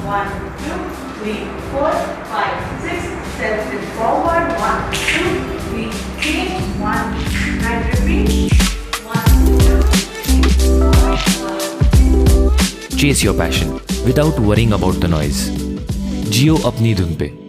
1, 2, 3, 4, 5, 6, 7. Forward. 1, 2, 3. Change. 1. And repeat. 1, 2, 3, 4, 1. Chase your passion without worrying about the noise. जियो अपनी धुन पे।